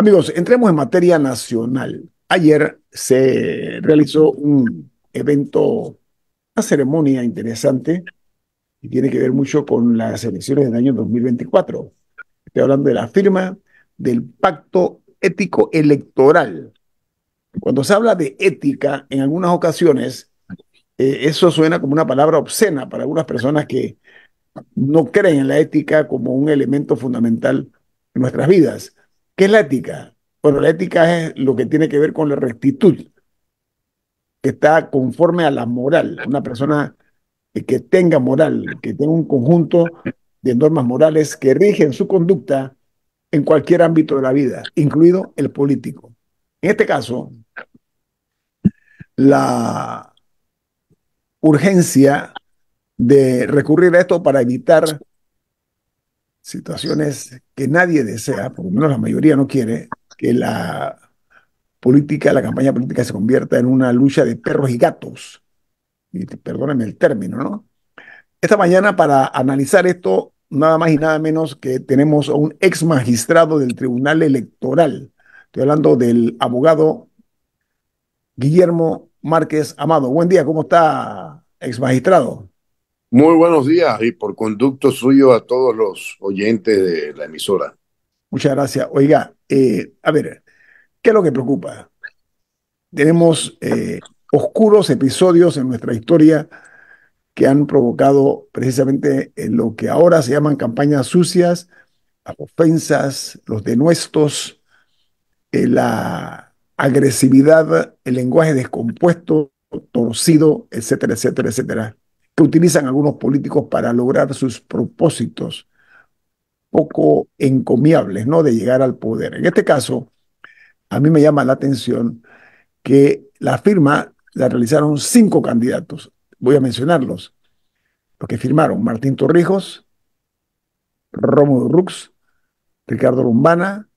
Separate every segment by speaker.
Speaker 1: Amigos, entremos en materia nacional. Ayer se realizó un evento, una ceremonia interesante y tiene que ver mucho con las elecciones del año 2024. Estoy hablando de la firma del Pacto Ético Electoral. Cuando se habla de ética, en algunas ocasiones, eso suena como una palabra obscena para algunas personas que no creen en la ética como un elemento fundamental en nuestras vidas. ¿Qué es la ética? Bueno, la ética es lo que tiene que ver con la rectitud, que está conforme a la moral. Una persona que tenga moral, que tenga un conjunto de normas morales que rigen su conducta en cualquier ámbito de la vida, incluido el político. En este caso, la urgencia de recurrir a esto para evitar situaciones que nadie desea, por lo menos la mayoría no quiere, que la política, la campaña política se convierta en una lucha de perros y gatos. Y perdónenme el término, ¿no? Esta mañana para analizar esto, nada más y nada menos que tenemos a un ex magistrado del Tribunal Electoral. Estoy hablando del abogado Guillermo Márquez Amado. Buen día, ¿cómo está, ex magistrado?
Speaker 2: Muy buenos días y por conducto suyo a todos los oyentes de la emisora.
Speaker 1: Muchas gracias. Oiga, a ver, ¿qué es lo que preocupa? Tenemos oscuros episodios en nuestra historia que han provocado precisamente lo que ahora se llaman campañas sucias, las ofensas, los denuestos, la agresividad, el lenguaje descompuesto, torcido, etcétera, etcétera, etcétera, que utilizan algunos políticos para lograr sus propósitos poco encomiables, ¿no? De llegar al poder. En este caso, a mí me llama la atención que la firma la realizaron 5 candidatos. Voy a mencionarlos. Los que firmaron: Martín Torrijos, Rómulo Rux, Ricardo Lombana,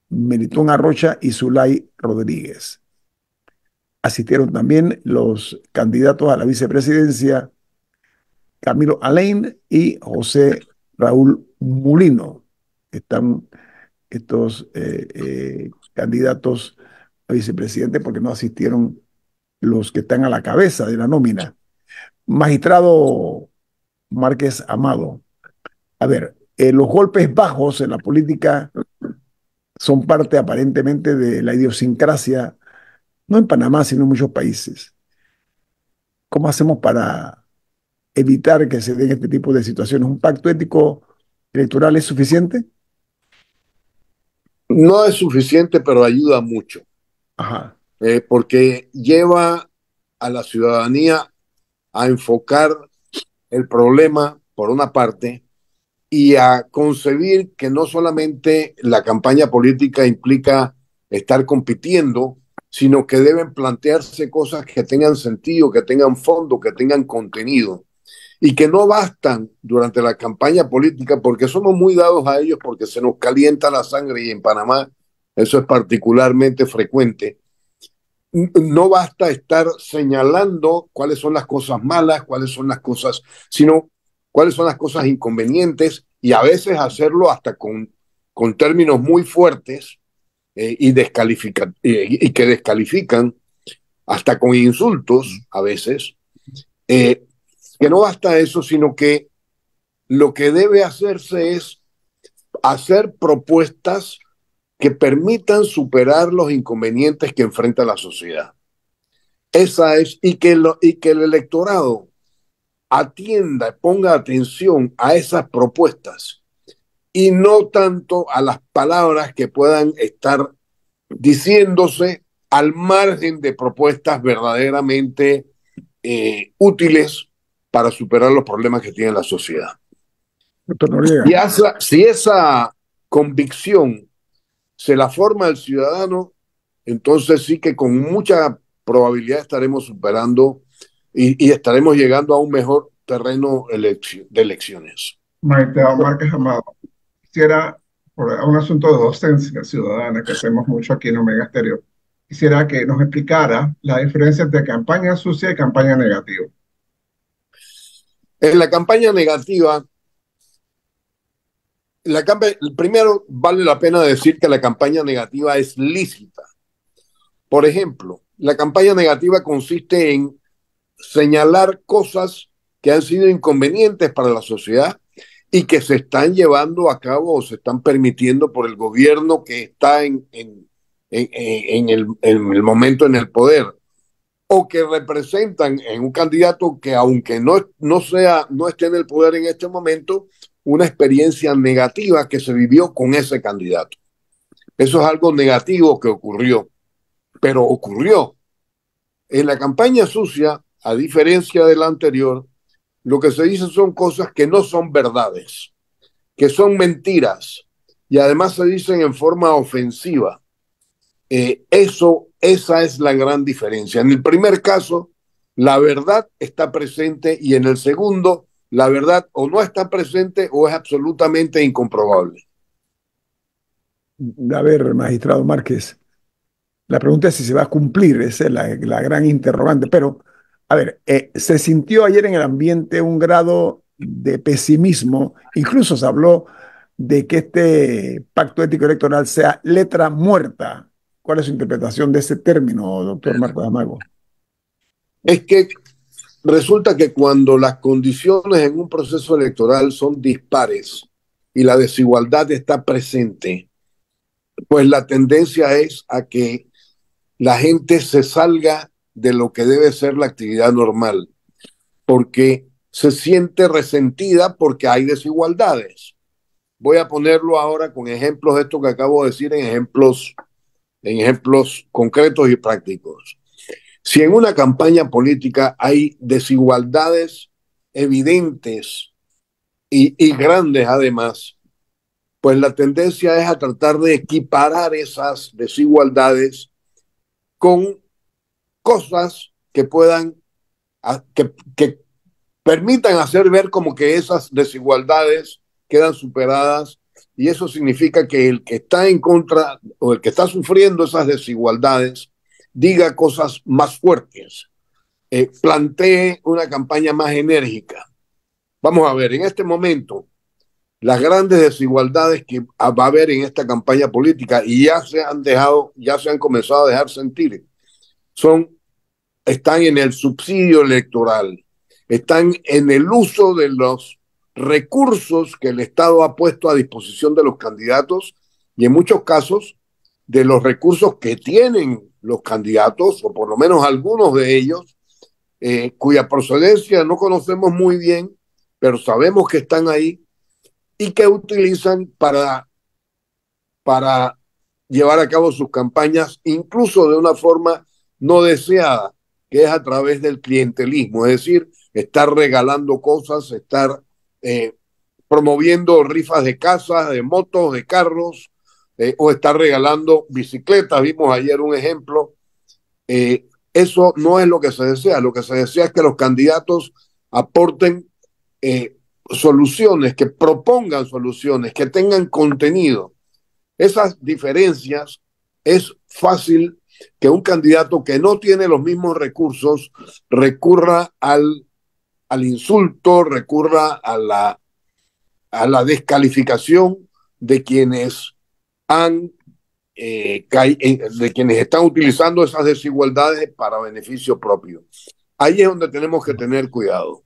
Speaker 1: Melitón Arrocha y Zulay Rodríguez. Asistieron también los candidatos a la vicepresidencia Camilo Alain y José Raúl Mulino. Están estos candidatos a vicepresidente porque no asistieron los que están a la cabeza de la nómina. Magistrado Márquez Amado, a ver, los golpes bajos en la política son parte aparentemente de la idiosincrasia, no en Panamá, sino en muchos países. ¿Cómo hacemos para evitar que se den este tipo de situaciones? ¿Un pacto ético electoral es suficiente?
Speaker 2: No es suficiente, pero ayuda mucho,
Speaker 1: Ajá.
Speaker 2: porque lleva a la ciudadanía a enfocar el problema, por una parte, y a concebir que no solamente la campaña política implica estar compitiendo, sino que deben plantearse cosas que tengan sentido, que tengan fondo, que tengan contenido. Y que no bastan durante la campaña política, porque somos muy dados a ellos, porque se nos calienta la sangre y en Panamá eso es particularmente frecuente. No basta estar señalando cuáles son las cosas malas, cuáles son las cosas, sino cuáles son las cosas inconvenientes y a veces hacerlo hasta con términos muy fuertes y que descalifican, hasta con insultos a veces. Eh, que no basta eso, sino que lo que debe hacerse es hacer propuestas que permitan superar los inconvenientes que enfrenta la sociedad. Esa es, y que el electorado atienda, ponga atención a esas propuestas y no tanto a las palabras que puedan estar diciéndose al margen de propuestas verdaderamente útiles para superar los problemas que tiene la sociedad.
Speaker 1: Doctor Noriega.
Speaker 2: Si esa convicción se la forma el ciudadano, entonces sí que con mucha probabilidad estaremos superando y estaremos llegando a un mejor terreno de elecciones.
Speaker 3: Maite Márquez Amado, quisiera, por un asunto de docencia ciudadana que hacemos mucho aquí en Omega Stereo, quisiera que nos explicara la diferencia entre campaña sucia y campaña negativa.
Speaker 2: En la campaña negativa Primero, vale la pena decir que la campaña negativa es lícita. Por ejemplo, la campaña negativa consiste en señalar cosas que han sido inconvenientes para la sociedad y que se están llevando a cabo o se están permitiendo por el gobierno que está en el momento en el poder, o que representan en un candidato que aunque no esté en el poder en este momento, una experiencia negativa que se vivió con ese candidato. Eso es algo negativo que ocurrió, pero ocurrió. En la campaña sucia, a diferencia de la anterior, lo que se dice son cosas que no son verdades, que son mentiras, y además se dicen en forma ofensiva. Esa es la gran diferencia. En el primer caso, la verdad está presente, y en el segundo, la verdad o no está presente o es absolutamente incomprobable.
Speaker 1: A ver, magistrado Márquez, la pregunta es si se va a cumplir, esa es la gran interrogante. Pero, a ver, se sintió ayer en el ambiente un grado de pesimismo, incluso se habló de que este pacto ético electoral sea letra muerta. ¿Cuál es su interpretación de ese término, doctor Marcos Amago?
Speaker 2: Es que resulta que cuando las condiciones en un proceso electoral son dispares y la desigualdad está presente, pues la tendencia es a que la gente se salga de lo que debe ser la actividad normal, porque se siente resentida porque hay desigualdades. Voy a ponerlo ahora con ejemplos de esto que acabo de decir, en ejemplos concretos y prácticos. Si en una campaña política hay desigualdades evidentes y grandes además, pues la tendencia es a tratar de equiparar esas desigualdades con cosas que puedan, que permitan hacer ver como que esas desigualdades quedan superadas, y eso significa que el que está en contra o el que está sufriendo esas desigualdades diga cosas más fuertes, plantee una campaña más enérgica. Vamos a ver, en este momento, las grandes desigualdades que va a haber en esta campaña política y ya se han comenzado a dejar sentir, son están en el subsidio electoral, están en el uso de los recursos que el Estado ha puesto a disposición de los candidatos, y en muchos casos de los recursos que tienen los candidatos, o por lo menos algunos de ellos, cuya procedencia no conocemos muy bien, pero sabemos que están ahí y que utilizan para llevar a cabo sus campañas, incluso de una forma no deseada, que es a través del clientelismo, es decir, estar regalando cosas, estar eh, promoviendo rifas de casas, de motos, de carros, o estar regalando bicicletas. Vimos ayer un ejemplo. Eso no es lo que se desea. Lo que se desea es que los candidatos aporten soluciones, que propongan soluciones, que tengan contenido. Esas diferencias es fácil que un candidato que no tiene los mismos recursos recurra al insulto, recurra a la descalificación de quienes de quienes están utilizando esas desigualdades para beneficio propio. Ahí es donde tenemos que tener cuidado.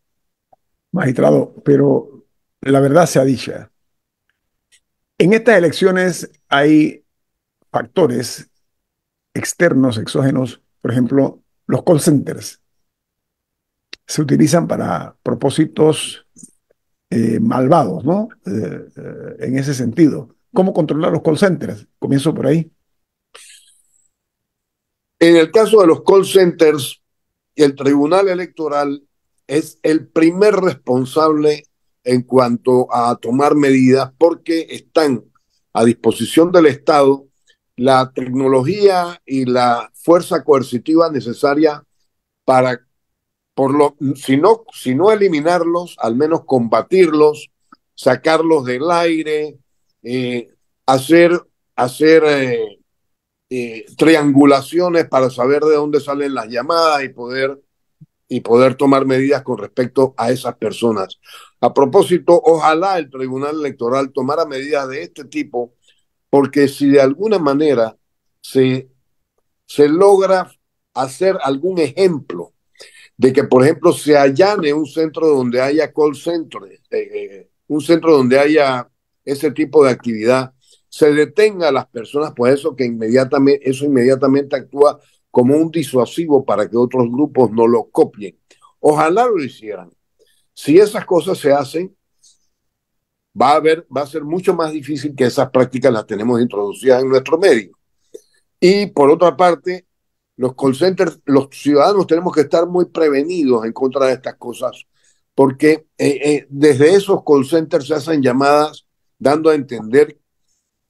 Speaker 1: Magistrado, pero la verdad sea dicha, en estas elecciones hay factores externos, exógenos, por ejemplo, los call centers se utilizan para propósitos malvados, ¿no? En ese sentido. ¿Cómo controlar los call centers? Comienzo por ahí.
Speaker 2: En el caso de los call centers, el Tribunal Electoral es el primer responsable en cuanto a tomar medidas, porque están a disposición del Estado la tecnología y la fuerza coercitiva necesaria para, si no eliminarlos, al menos combatirlos, sacarlos del aire, eh, hacer, hacer triangulaciones para saber de dónde salen las llamadas y poder y poder tomar medidas con respecto a esas personas. A propósito, ojalá el Tribunal Electoral tomara medidas de este tipo, porque si de alguna manera se, se logra hacer algún ejemplo de que, por ejemplo, se allane un centro donde haya call center, un centro donde haya ese tipo de actividad, se detenga a las personas, pues eso inmediatamente actúa como un disuasivo para que otros grupos no lo copien. Ojalá lo hicieran. Si esas cosas se hacen, va a ser mucho más difícil que esas prácticas las tenemos introducidas en nuestro medio. Y por otra parte, los call centers, los ciudadanos tenemos que estar muy prevenidos en contra de estas cosas, porque desde esos call centers se hacen llamadas dando a entender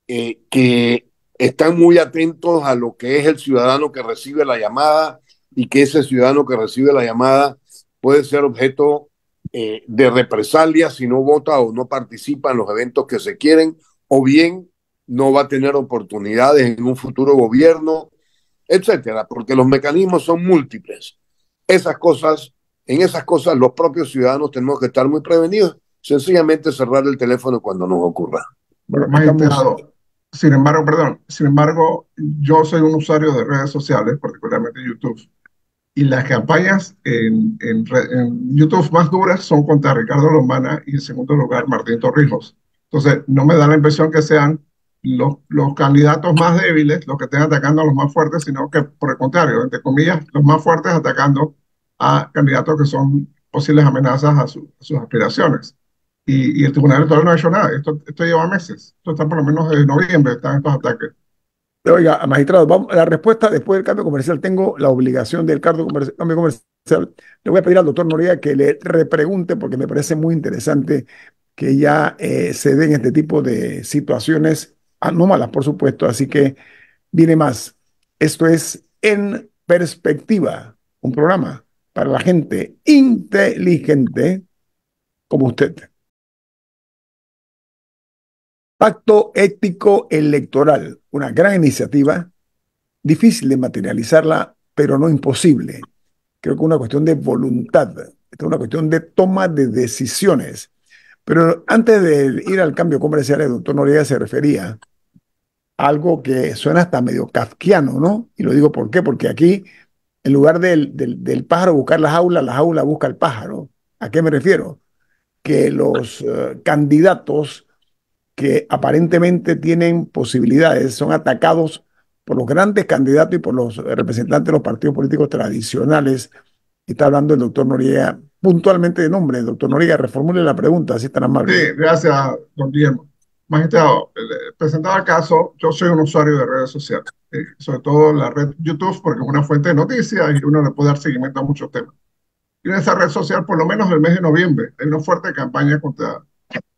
Speaker 2: que están muy atentos a lo que es el ciudadano que recibe la llamada y que ese ciudadano que recibe la llamada puede ser objeto de represalias si no vota o no participa en los eventos que se quieren, o bien no va a tener oportunidades en un futuro gobierno, etcétera, porque los mecanismos son múltiples. En esas cosas los propios ciudadanos tenemos que estar muy prevenidos, sencillamente cerrar el teléfono cuando nos ocurra.
Speaker 1: Bueno, estamos...
Speaker 3: Magistrado, sin embargo, perdón, sin embargo, yo soy un usuario de redes sociales, particularmente YouTube, y las campañas en YouTube más duras son contra Ricardo Lombana y en segundo lugar Martín Torrijos. Entonces, no me da la impresión que sean los candidatos más débiles los que estén atacando a los más fuertes, sino que por el contrario, entre comillas, los más fuertes atacando a candidatos que son posibles amenazas a sus aspiraciones. Y el Tribunal Electoral no ha hecho nada. Esto lleva meses. Esto está por lo menos desde noviembre, están estos ataques.
Speaker 1: Oiga, magistrado, vamos, la respuesta después del cambio comercial. Tengo la obligación del cambio comercial. Le voy a pedir al doctor Noriega que le repregunte, porque me parece muy interesante que ya se den este tipo de situaciones anómalas, por supuesto. Así que viene más. Esto es En Perspectiva, un programa para la gente inteligente como usted. Pacto ético electoral, una gran iniciativa, difícil de materializarla, pero no imposible. Creo que es una cuestión de voluntad, es una cuestión de toma de decisiones. Pero antes de ir al cambio comercial, el doctor Noriega se refería a algo que suena hasta medio kafkiano, ¿no? Y lo digo ¿por qué? Porque aquí, en lugar del pájaro buscar la jaula busca el pájaro. ¿A qué me refiero? Que los candidatos que aparentemente tienen posibilidades, son atacados por los grandes candidatos y por los representantes de los partidos políticos tradicionales. Está hablando el doctor Noriega puntualmente de nombre. Doctor Noriega, reformule la pregunta, si es tan
Speaker 3: Sí,
Speaker 1: amable.
Speaker 3: gracias, don Guillermo. Magistrado, presentado el caso, yo soy un usuario de redes sociales, sobre todo la red YouTube, porque es una fuente de noticias y uno le puede dar seguimiento a muchos temas. Y en esa red social, por lo menos el mes de noviembre, hay una fuerte campaña contra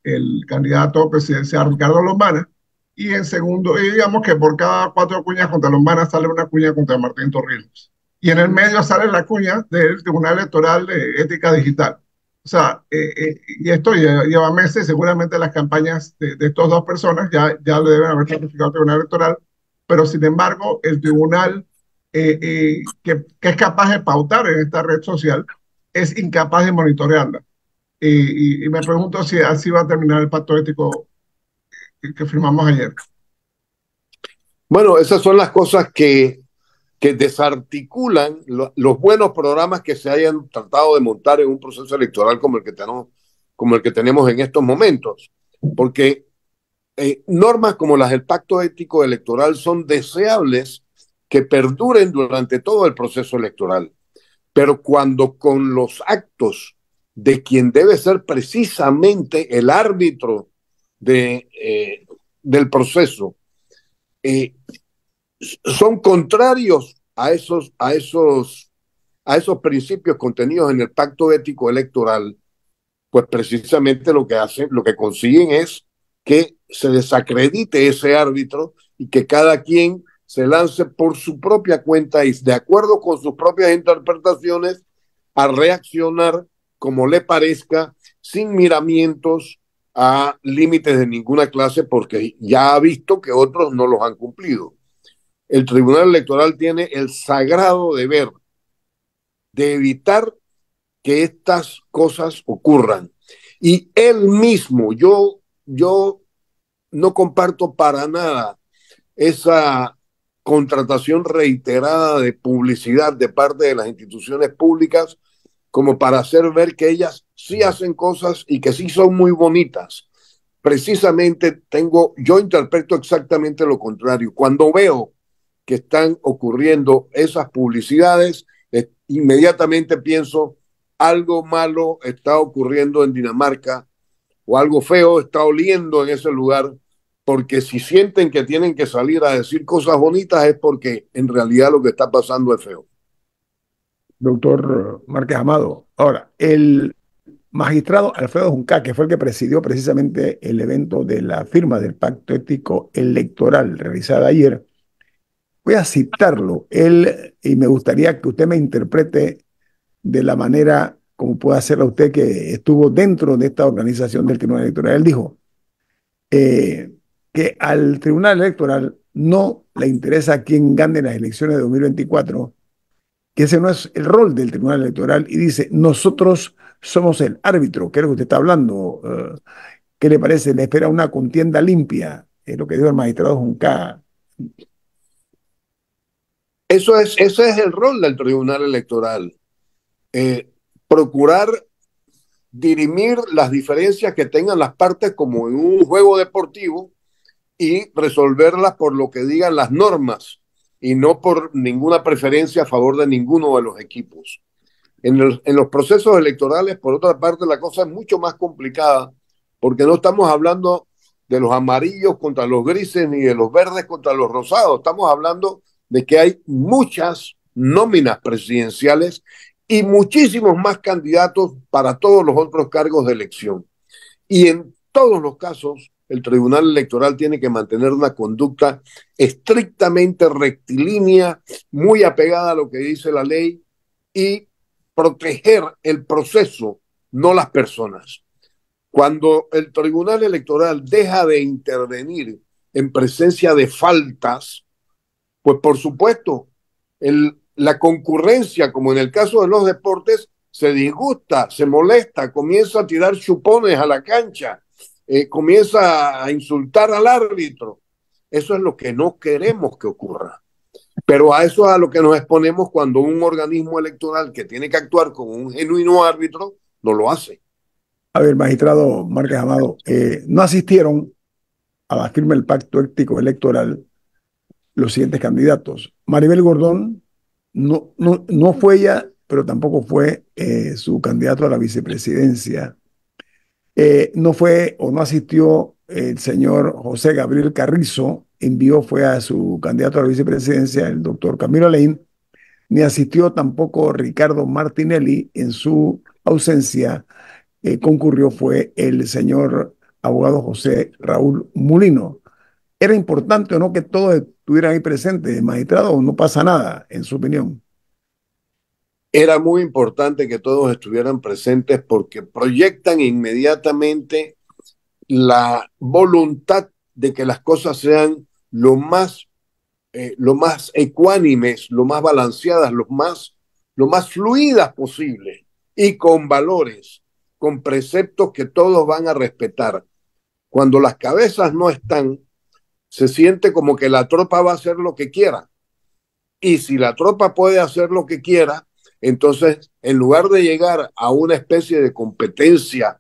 Speaker 3: el candidato presidencial Ricardo Lombana, y en segundo, y digamos que por cada 4 cuñas contra Lombana sale una cuña contra Martín Torrijos. Y en el medio sale la cuña del Tribunal Electoral de Ética Digital. O sea, y esto lleva meses, seguramente las campañas de estas dos personas ya le deben haber notificado al Tribunal Electoral, pero sin embargo, el tribunal que es capaz de pautar en esta red social es incapaz de monitorearla. Y me pregunto si así va a terminar el pacto ético que firmamos ayer.
Speaker 2: Bueno, esas son las cosas que desarticulan los buenos programas que se hayan tratado de montar en un proceso electoral como el que tenemos en estos momentos. Porque normas como las del pacto ético electoral son deseables que perduren durante todo el proceso electoral. Pero cuando con los actos de quien debe ser precisamente el árbitro del proceso eh, son contrarios a esos principios contenidos en el pacto ético electoral, pues precisamente lo que consiguen es que se desacredite ese árbitro y que cada quien se lance por su propia cuenta y de acuerdo con sus propias interpretaciones a reaccionar como le parezca, sin miramientos a límites de ninguna clase, porque ya ha visto que otros no los han cumplido. El Tribunal Electoral tiene el sagrado deber de evitar que estas cosas ocurran. Y él mismo, yo no comparto para nada esa contratación reiterada de publicidad de parte de las instituciones públicas como para hacer ver que ellas sí hacen cosas y que sí son muy bonitas. Precisamente yo interpreto exactamente lo contrario. Cuando veo que están ocurriendo esas publicidades, inmediatamente pienso algo malo está ocurriendo en Dinamarca o algo feo está oliendo en ese lugar, porque si sienten que tienen que salir a decir cosas bonitas es porque en realidad lo que está pasando es feo.
Speaker 1: Doctor Márquez Amado. Ahora, el magistrado Alfredo Junca, que fue el que presidió precisamente el evento de la firma del Pacto Ético Electoral realizada ayer, voy a citarlo. Él, y me gustaría que usted me interprete de la manera como puede hacerlo usted, que estuvo dentro de esta organización del Tribunal Electoral. Él dijo eh, que al Tribunal Electoral no le interesa quién gane las elecciones de 2024, que ese no es el rol del Tribunal Electoral, y dice, nosotros somos el árbitro, que es lo que usted está hablando. ¿Qué le parece? Le espera una contienda limpia, es lo que dijo el magistrado Junca.
Speaker 2: Ese es el rol del Tribunal Electoral. Eh, Procurar dirimir las diferencias que tengan las partes como en un juego deportivo y resolverlas por lo que digan las normas y no por ninguna preferencia a favor de ninguno de los equipos. En los procesos electorales, por otra parte, la cosa es mucho más complicada porque no estamos hablando de los amarillos contra los grises ni de los verdes contra los rosados. Estamos hablando de que hay muchas nóminas presidenciales y muchísimos más candidatos para todos los otros cargos de elección. Y en todos los casos, el Tribunal Electoral tiene que mantener una conducta estrictamente rectilínea, muy apegada a lo que dice la ley y proteger el proceso, no las personas. Cuando el Tribunal Electoral deja de intervenir en presencia de faltas, pues por supuesto, la concurrencia, como en el caso de los deportes, se disgusta, se molesta, comienza a tirar chupones a la cancha, comienza a insultar al árbitro. Eso es lo que no queremos que ocurra. Pero a eso es a lo que nos exponemos cuando un organismo electoral que tiene que actuar como un genuino árbitro no lo hace.
Speaker 1: A ver, magistrado Márquez Amado, no asistieron a la firma del Pacto Ético Electoral los siguientes candidatos. Maribel Gordón no fue ella, pero tampoco fue su candidato a la vicepresidencia. No fue o no asistió el señor José Gabriel Carrizo, fue a su candidato a la vicepresidencia, el doctor Camilo Alain, ni asistió tampoco Ricardo Martinelli. En su ausencia concurrió fue el señor abogado José Raúl Mulino. ¿Era importante o no que todos estuvieran ahí presentes, magistrado, o no pasa nada, en su opinión?
Speaker 2: Era muy importante que todos estuvieran presentes porque proyectan inmediatamente la voluntad de que las cosas sean lo más ecuánimes, lo más balanceadas, lo más fluidas posible y con valores, con preceptos que todos van a respetar. Cuando las cabezas no están, se siente como que la tropa va a hacer lo que quiera. Y si la tropa puede hacer lo que quiera, entonces, en lugar de llegar a una especie de competencia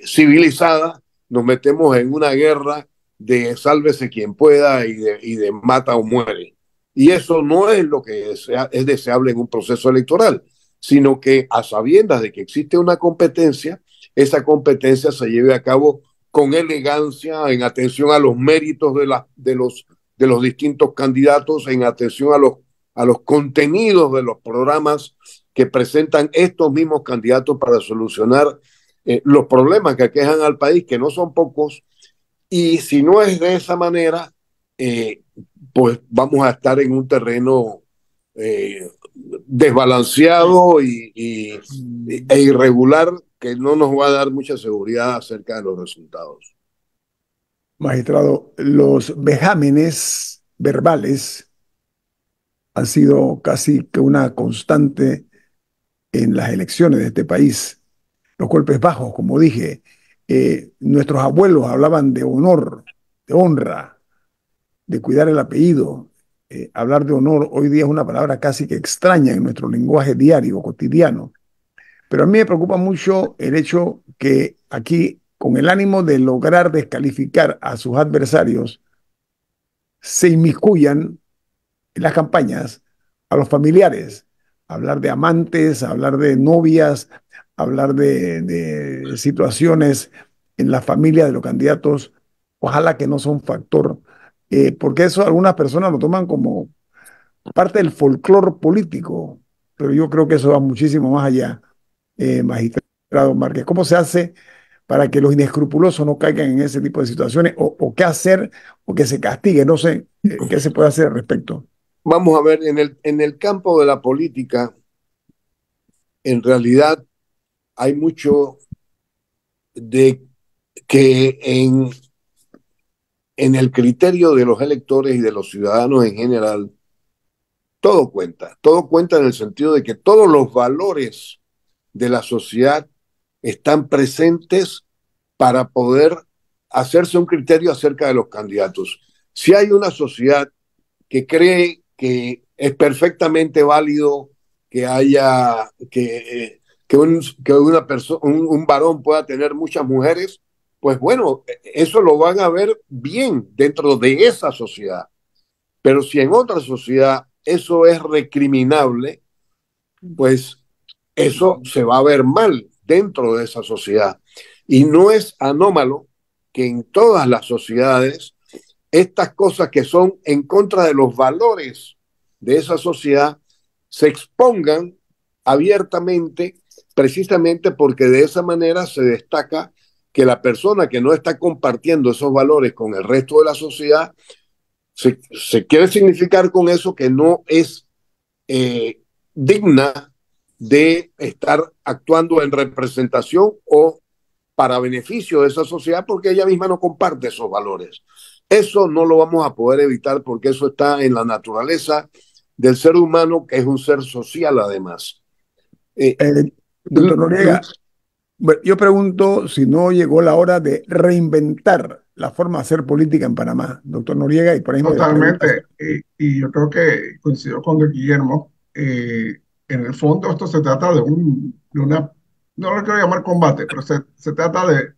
Speaker 2: civilizada, nos metemos en una guerra de sálvese quien pueda y de mata o muere. Y eso no es lo que es deseable en un proceso electoral, sino que a sabiendas de que existe una competencia, esa competencia se lleve a cabo con elegancia, en atención a los méritos de los distintos candidatos, en atención a los contenidos de los programas que presentan estos mismos candidatos para solucionar los problemas que aquejan al país, que no son pocos, y si no es de esa manera, eh, pues vamos a estar en un terreno desbalanceado e irregular que no nos va a dar mucha seguridad acerca de los resultados.
Speaker 1: Magistrado, los vejámenes verbales han sido casi que una constante en las elecciones de este país, los golpes bajos, como dije. Nuestros abuelos hablaban de honor, de honra, de cuidar el apellido. Hablar de honor hoy día es una palabra casi que extraña en nuestro lenguaje diario, cotidiano. Pero a mí me preocupa mucho el hecho que aquí, con el ánimo de lograr descalificar a sus adversarios, se inmiscuyan en las campañas a los familiares, hablar de amantes, hablar de novias, hablar de situaciones en la familia de los candidatos, ojalá que no sea un factor, porque eso algunas personas lo toman como parte del folclore político, pero yo creo que eso va muchísimo más allá, magistrado Márquez. ¿Cómo se hace para que los inescrupulosos no caigan en ese tipo de situaciones o qué hacer o que se castigue? No sé, qué se puede hacer al respecto.
Speaker 2: Vamos a ver, en el campo de la política, en realidad hay mucho de que en el criterio de los electores y de los ciudadanos en general, todo cuenta en el sentido de que todos los valores de la sociedad están presentes para poder hacerse un criterio acerca de los candidatos. Si hay una sociedad que cree que es perfectamente válido que haya un varón pueda tener muchas mujeres, pues bueno, eso lo van a ver bien dentro de esa sociedad. Pero si en otra sociedad eso es recriminable, pues eso se va a ver mal dentro de esa sociedad. Y no es anómalo que en todas las sociedades estas cosas que son en contra de los valores de esa sociedad se expongan abiertamente, precisamente porque de esa manera se destaca que la persona que no está compartiendo esos valores con el resto de la sociedad, se quiere significar con eso que no es digna de estar actuando en representación o para beneficio de esa sociedad porque ella misma no comparte esos valores. Eso no lo vamos a poder evitar porque eso está en la naturaleza del ser humano, que es un ser social además.
Speaker 1: Doctor Noriega, bueno, yo pregunto si no llegó la hora de reinventar la forma de hacer política en Panamá, doctor Noriega, y por ahí me preguntas.
Speaker 3: Totalmente. Y yo creo que coincido con don Guillermo. En el fondo esto se trata de una, no lo quiero llamar combate, pero se trata de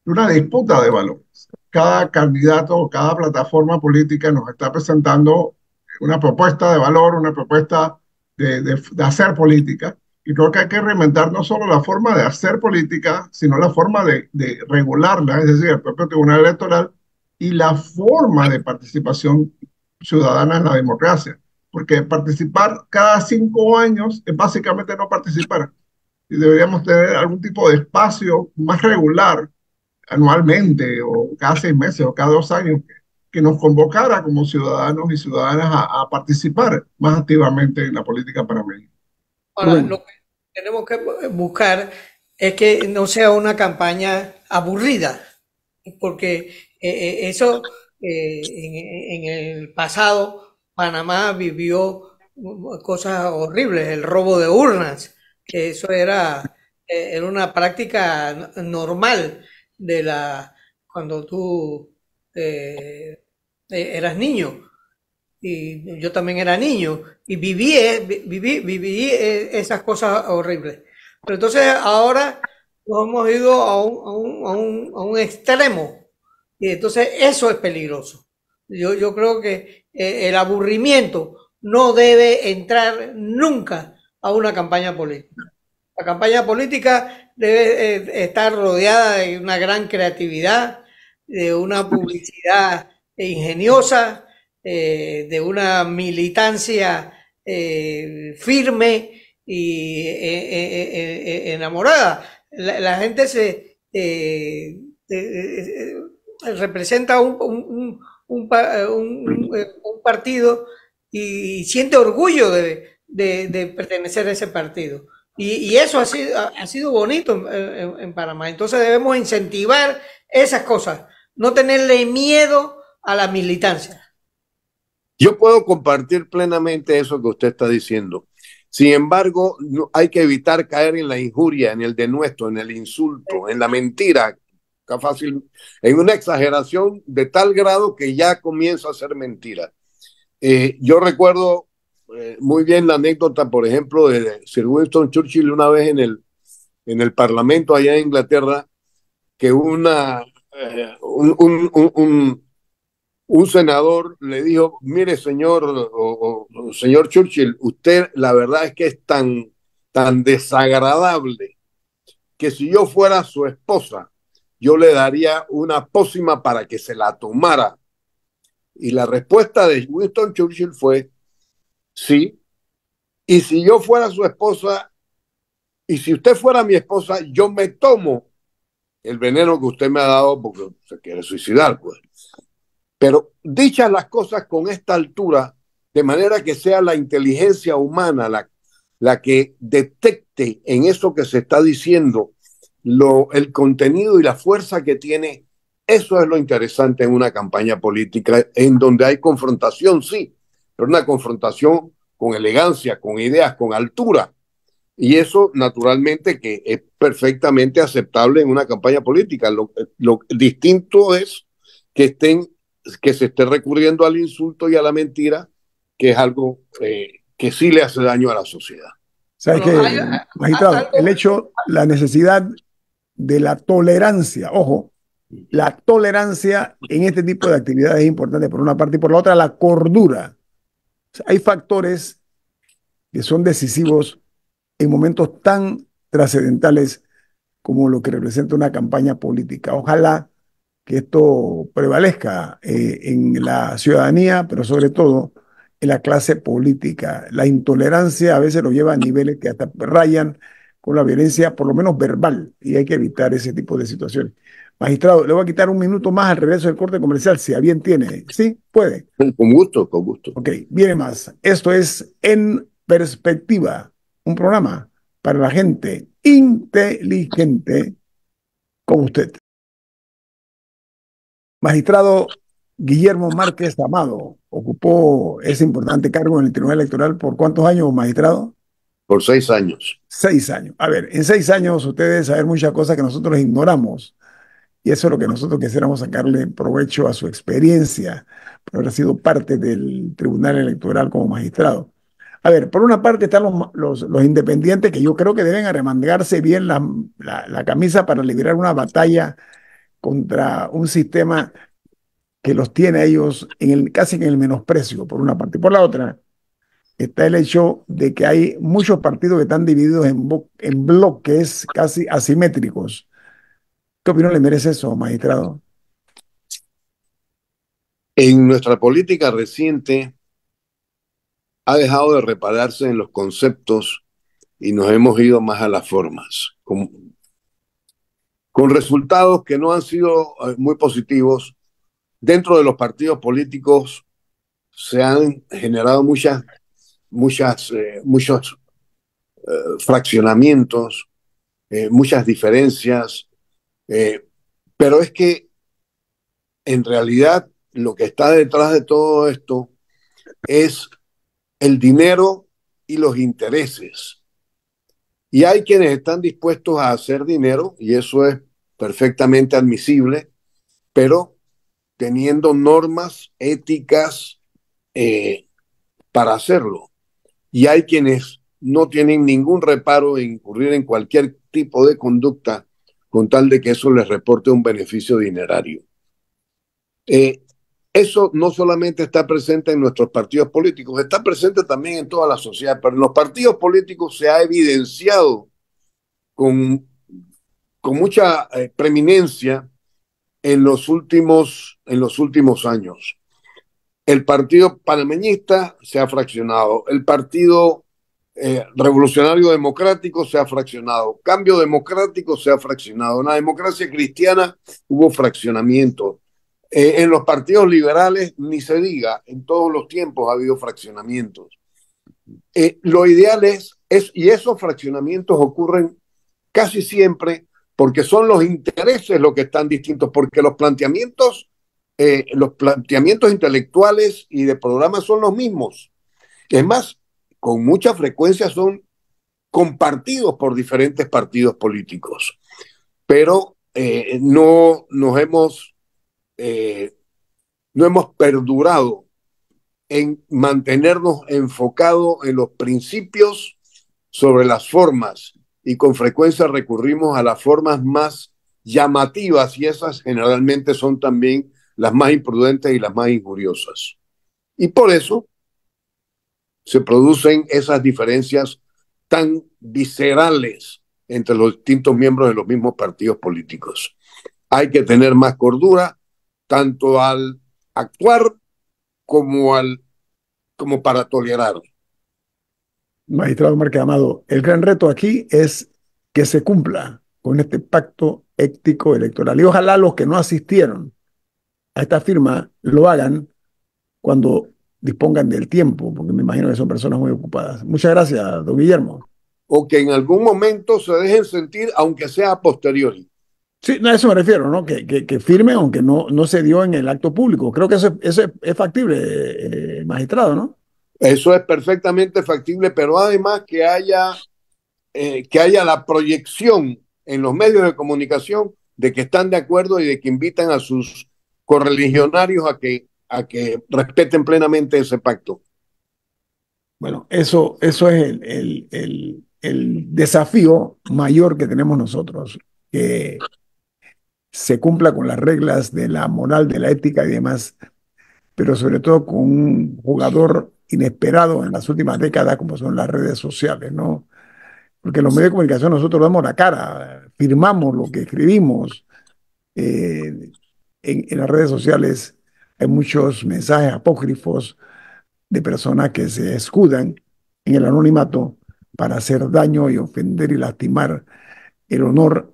Speaker 3: una disputa de valores. Cada candidato o cada plataforma política nos está presentando una propuesta de valor, una propuesta de hacer política. Y creo que hay que reinventar no solo la forma de hacer política, sino la forma de regularla, es decir, el propio Tribunal Electoral y la forma de participación ciudadana en la democracia. Porque participar cada 5 años es básicamente no participar. Y deberíamos tener algún tipo de espacio más regular anualmente o cada 6 meses o cada 2 años que nos convocara como ciudadanos y ciudadanas a participar más activamente en la política panameña.
Speaker 4: Ahora,
Speaker 1: Rubén,
Speaker 4: lo que tenemos que buscar es que no sea una campaña aburrida, porque eso en el pasado Panamá vivió cosas horribles, el robo de urnas, que eso era una práctica normal de cuando tú eras niño y yo también era niño y viví esas cosas horribles. Pero entonces ahora nos hemos ido a un extremo y entonces eso es peligroso. Yo creo que el aburrimiento no debe entrar nunca a una campaña política. La campaña política debe estar rodeada de una gran creatividad, de una publicidad ingeniosa, de una militancia firme y enamorada. La gente representa un partido y siente orgullo de pertenecer a ese partido. Y eso ha sido bonito en Panamá. Entonces debemos incentivar esas cosas, no tenerle miedo a la militancia.
Speaker 2: Yo puedo compartir plenamente eso que usted está diciendo. Sin embargo, no, hay que evitar caer en la injuria, en el denuesto, en el insulto, en la mentira, fácil, en una exageración de tal grado que ya comienza a ser mentira. Yo recuerdo muy bien la anécdota, por ejemplo, de Sir Winston Churchill una vez en el Parlamento allá en Inglaterra, que un senador le dijo, mire señor, señor Churchill, usted la verdad es que es tan desagradable que si yo fuera su esposa, yo le daría una pócima para que se la tomara. Y la respuesta de Winston Churchill fue, sí, y si yo fuera su esposa, y si usted fuera mi esposa, yo me tomo el veneno que usted me ha dado porque se quiere suicidar, pues. Pero dichas las cosas con esta altura, de manera que sea la inteligencia humana la que detecte en eso que se está diciendo el contenido y la fuerza que tiene, eso es lo interesante en una campaña política, en donde hay confrontación, sí, pero una confrontación con elegancia, con ideas, con altura. Y eso, naturalmente, que es perfectamente aceptable en una campaña política. Lo distinto es que se esté recurriendo al insulto y a la mentira, que es algo que sí le hace daño a la sociedad.
Speaker 1: ¿Sabes qué, magistrado? El hecho, la necesidad de la tolerancia, ojo, la tolerancia en este tipo de actividades es importante por una parte y por la otra la cordura. O sea, hay factores que son decisivos en momentos tan trascendentales como lo que representa una campaña política. Ojalá que esto prevalezca en la ciudadanía, pero sobre todo en la clase política. La intolerancia a veces lo lleva a niveles que hasta rayan con la violencia, por lo menos verbal, y hay que evitar ese tipo de situaciones. Magistrado, le voy a quitar un minuto más al regreso del corte comercial, si a bien tiene. ¿Sí? ¿Puede?
Speaker 2: Con gusto, con gusto.
Speaker 1: Ok, viene más. Esto es En Perspectiva, un programa para la gente inteligente como usted. Magistrado Guillermo Márquez Amado ocupó ese importante cargo en el Tribunal Electoral. ¿Por cuántos años, magistrado?
Speaker 2: Por 6 años.
Speaker 1: 6 años. A ver, en 6 años usted debe saber muchas cosas que nosotros ignoramos. Y eso es lo que nosotros quisiéramos sacarle provecho a su experiencia, por haber sido parte del Tribunal Electoral como magistrado. A ver, por una parte están los independientes que yo creo que deben arremangarse bien la camisa para librar una batalla contra un sistema que los tiene a ellos casi en el menosprecio, por una parte. Y por la otra, está el hecho de que hay muchos partidos que están divididos en bloques casi asimétricos. ¿Qué opinión le merece eso, magistrado?
Speaker 2: En nuestra política reciente ha dejado de repararse en los conceptos y nos hemos ido más a las formas, con resultados que no han sido muy positivos. Dentro de los partidos políticos se han generado muchos fraccionamientos, muchas diferencias, pero es que en realidad lo que está detrás de todo esto es el dinero y los intereses. Y hay quienes están dispuestos a hacer dinero, y eso es perfectamente admisible, pero teniendo normas éticas para hacerlo. Y hay quienes no tienen ningún reparo en incurrir en cualquier tipo de conducta con tal de que eso les reporte un beneficio dinerario. Eso no solamente está presente en nuestros partidos políticos, está presente también en toda la sociedad, pero en los partidos políticos se ha evidenciado con mucha preeminencia en los últimos años. El Partido Panameñista se ha fraccionado, el Partido Revolucionario Democrático se ha fraccionado, Cambio Democrático se ha fraccionado, en la democracia cristiana hubo fraccionamiento. En los partidos liberales, ni se diga, en todos los tiempos ha habido fraccionamientos. Lo ideal y esos fraccionamientos ocurren casi siempre porque son los intereses los que están distintos, porque los planteamientos intelectuales y de programas son los mismos. Es más, con mucha frecuencia son compartidos por diferentes partidos políticos, pero eh, no hemos perdurado en mantenernos enfocados en los principios sobre las formas, y con frecuencia recurrimos a las formas más llamativas, y esas generalmente son también las más imprudentes y las más injuriosas. Y por eso se producen esas diferencias tan viscerales entre los distintos miembros de los mismos partidos políticos. Hay que tener más cordura, tanto al actuar como, como para tolerar.
Speaker 1: Magistrado Márquez Amado, el gran reto aquí es que se cumpla con este pacto ético electoral. Y ojalá los que no asistieron a esta firma lo hagan cuando dispongan del tiempo, porque me imagino que son personas muy ocupadas. Muchas gracias, don Guillermo.
Speaker 2: O que en algún momento se dejen sentir, aunque sea a posteriori.
Speaker 1: Sí, no, a eso me refiero, ¿no? Que firme, aunque no se dio en el acto público. Creo que eso es factible, magistrado, ¿no?
Speaker 2: Eso es perfectamente factible, pero además que haya la proyección en los medios de comunicación de que están de acuerdo y de que invitan a sus correligionarios a que respeten plenamente ese pacto.
Speaker 1: Bueno, eso es el desafío mayor que tenemos nosotros, que se cumpla con las reglas de la moral, de la ética y demás, pero sobre todo con un jugador inesperado en las últimas décadas, como son las redes sociales, ¿no? Porque en los medios de comunicación nosotros damos la cara, firmamos lo que escribimos. En las redes sociales hay muchos mensajes apócrifos de personas que se escudan en el anonimato para hacer daño y ofender y lastimar el honor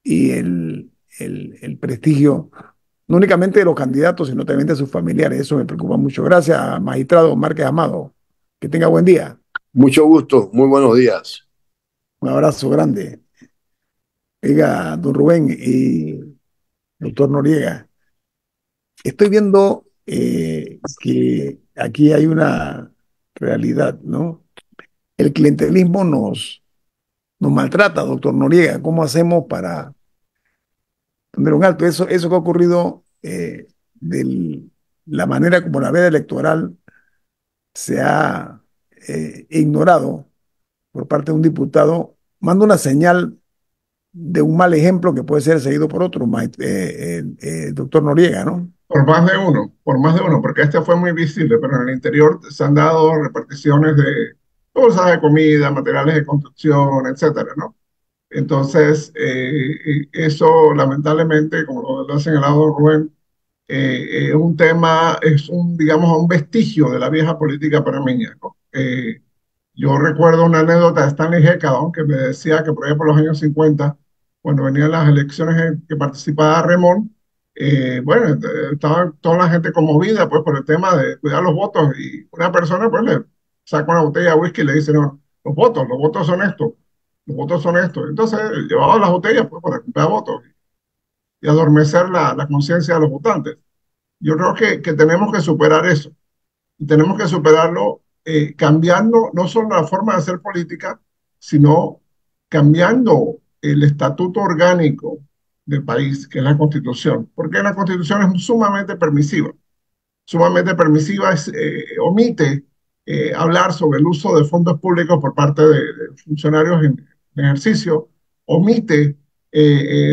Speaker 1: y el prestigio, no únicamente de los candidatos, sino también de sus familiares. Eso me preocupa mucho. Gracias, magistrado Márquez Amado. Que tenga buen día.
Speaker 2: Mucho gusto, muy buenos días.
Speaker 1: Un abrazo grande. Oiga, don Rubén y doctor Noriega, estoy viendo que aquí hay una realidad, ¿no? El clientelismo nos maltrata, doctor Noriega. ¿Cómo hacemos para poner un alto? Eso que ha ocurrido de la manera como la veda electoral se ha ignorado por parte de un diputado, manda una señal de un mal ejemplo que puede ser seguido por otro, doctor Noriega, ¿no?
Speaker 3: Por más de uno, porque este fue muy visible, pero en el interior se han dado reparticiones de bolsas de comida, materiales de construcción, etcétera, ¿no? Entonces, eso lamentablemente, como lo ha señalado Rubén, es un tema, digamos, un vestigio de la vieja política panameña, ¿no? Yo recuerdo una anécdota de Stanley Hecadon que me decía que por allá por los años 50, cuando venían las elecciones en que participaba Remón, bueno, estaba toda la gente conmovida pues por el tema de cuidar los votos, y una persona pues le saca una botella de whisky y le dice, no, los votos son estos, los votos son estos. Entonces llevaba las botellas pues para comprar votos y adormecer la conciencia de los votantes. Yo creo que tenemos que superar eso. Y tenemos que superarlo cambiando no solo la forma de hacer política, sino cambiando el estatuto orgánico del país, que es la Constitución. Porque la Constitución es sumamente permisiva. Sumamente permisiva omite hablar sobre el uso de fondos públicos por parte de funcionarios en ejercicio, omite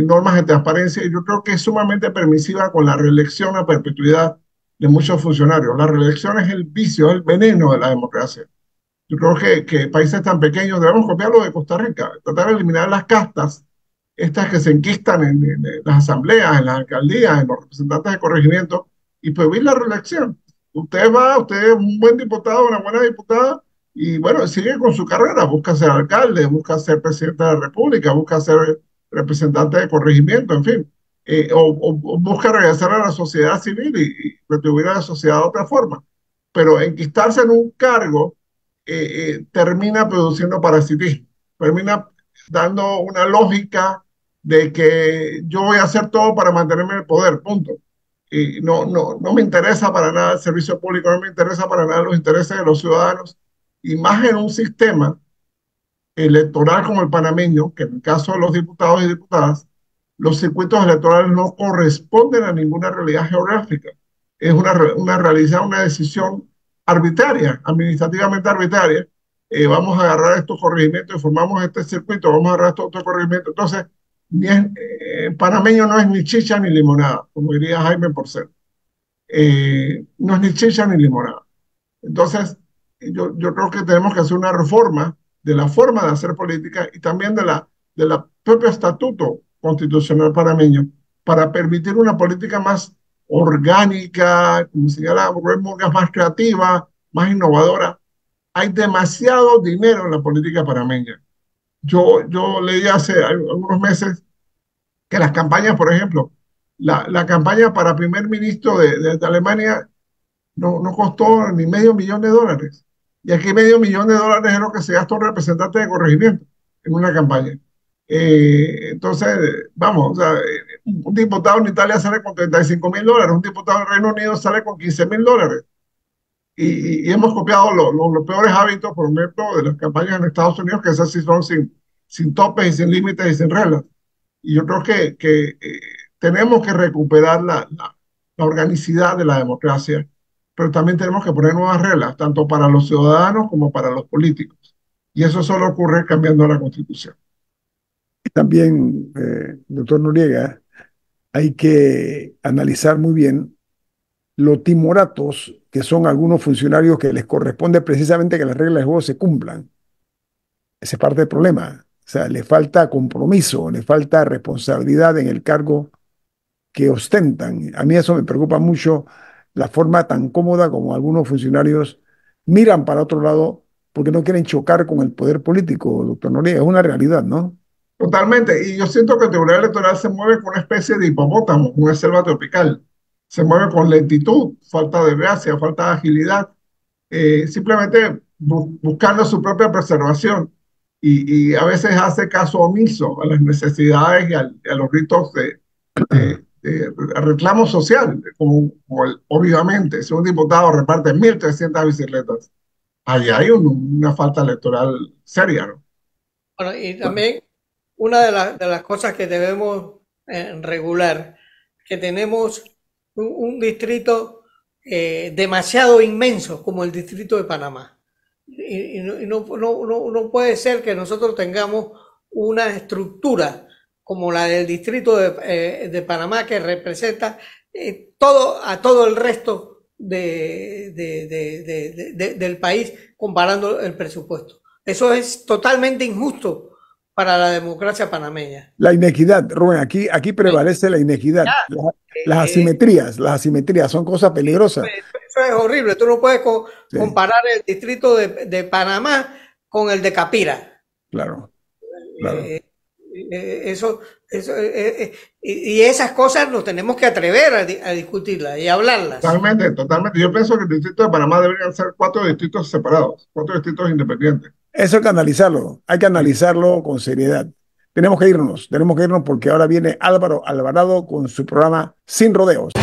Speaker 3: normas de transparencia, y yo creo que es sumamente permisiva con la reelección a perpetuidad de muchos funcionarios. La reelección es el vicio, es el veneno de la democracia. Yo creo que países tan pequeños debemos copiarlo de Costa Rica, tratar de eliminar las castas, estas que se enquistan en las asambleas, en las alcaldías, en los representantes de corregimiento, y prohibir la reelección. Usted es un buen diputado, una buena diputada, y bueno, sigue con su carrera, busca ser alcalde, busca ser presidente de la República, busca ser representante de corregimiento, en fin, o busca regresar a la sociedad civil y retribuir a la sociedad de otra forma. Pero enquistarse en un cargo termina produciendo parasitismo, termina dando una lógica de que yo voy a hacer todo para mantenerme en el poder, punto. Y no me interesa para nada el servicio público, no me interesa para nada los intereses de los ciudadanos, y más en un sistema electoral como el panameño, que en el caso de los diputados y diputadas, los circuitos electorales no corresponden a ninguna realidad geográfica. Es una realidad, una decisión arbitraria, administrativamente arbitraria. Vamos a agarrar estos corregimientos y formamos este circuito, vamos a agarrar estos otros corregimientos. Entonces, panameño no es ni chicha ni limonada, como diría Jaime Porcel. No es ni chicha ni limonada. Entonces, yo creo que tenemos que hacer una reforma de la forma de hacer política y también de la propio estatuto constitucional panameño para permitir una política más orgánica, como señala Rubén Murgas, más creativa, más innovadora. Hay demasiado dinero en la política panameña. Yo leí hace algunos meses que las campañas, por ejemplo, la campaña para primer ministro de Alemania no costó ni $500,000. Y aquí $500,000 es lo que se gasta un representante de corregimiento en una campaña. Entonces, vamos, o sea, un diputado en Italia sale con $35,000, un diputado en Reino Unido sale con $15,000. Y hemos copiado los peores hábitos, por ejemplo, de las campañas en Estados Unidos, que esas sí son sin topes y sin límites y sin reglas. Y yo creo que tenemos que recuperar la organicidad de la democracia, pero también tenemos que poner nuevas reglas, tanto para los ciudadanos como para los políticos. Y eso solo ocurre cambiando la Constitución.
Speaker 1: También, doctor Noriega, hay que analizar muy bien lo timoratos que son algunos funcionarios que les corresponde precisamente que las reglas de juego se cumplan. Ese es parte del problema. O sea, le falta compromiso, le falta responsabilidad en el cargo que ostentan. A mí eso me preocupa mucho, la forma tan cómoda como algunos funcionarios miran para otro lado porque no quieren chocar con el poder político, doctor Noriega. Es una realidad, ¿no?
Speaker 3: Totalmente. Y yo siento que el Tribunal Electoral se mueve con una especie de hipopótamo, una selva tropical. Se mueve con lentitud, falta de gracia, falta de agilidad, simplemente buscando su propia preservación y a veces hace caso omiso a las necesidades y a los ritos de reclamo social, obviamente, si un diputado reparte 1.300 bicicletas, ahí hay una falta electoral seria, ¿no?
Speaker 4: Bueno, y también una de las cosas que debemos regular, que tenemos un distrito demasiado inmenso como el distrito de Panamá. Y no puede ser que nosotros tengamos una estructura como la del distrito de Panamá que representa a todo el resto del país comparando el presupuesto. Eso es totalmente injusto para la democracia panameña.
Speaker 1: La inequidad, Rubén, aquí prevalece la inequidad. Las asimetrías son cosas peligrosas.
Speaker 4: Eso es horrible. Tú no puedes comparar el distrito de Panamá con el de Capira.
Speaker 1: Claro.
Speaker 4: Y esas cosas nos tenemos que atrever a discutirlas y a hablarlas.
Speaker 3: Totalmente, totalmente. Yo pienso que el distrito de Panamá deberían ser 4 distritos separados, 4 distritos independientes.
Speaker 1: Eso hay que analizarlo con seriedad. Tenemos que irnos porque ahora viene Álvaro Alvarado con su programa Sin Rodeos.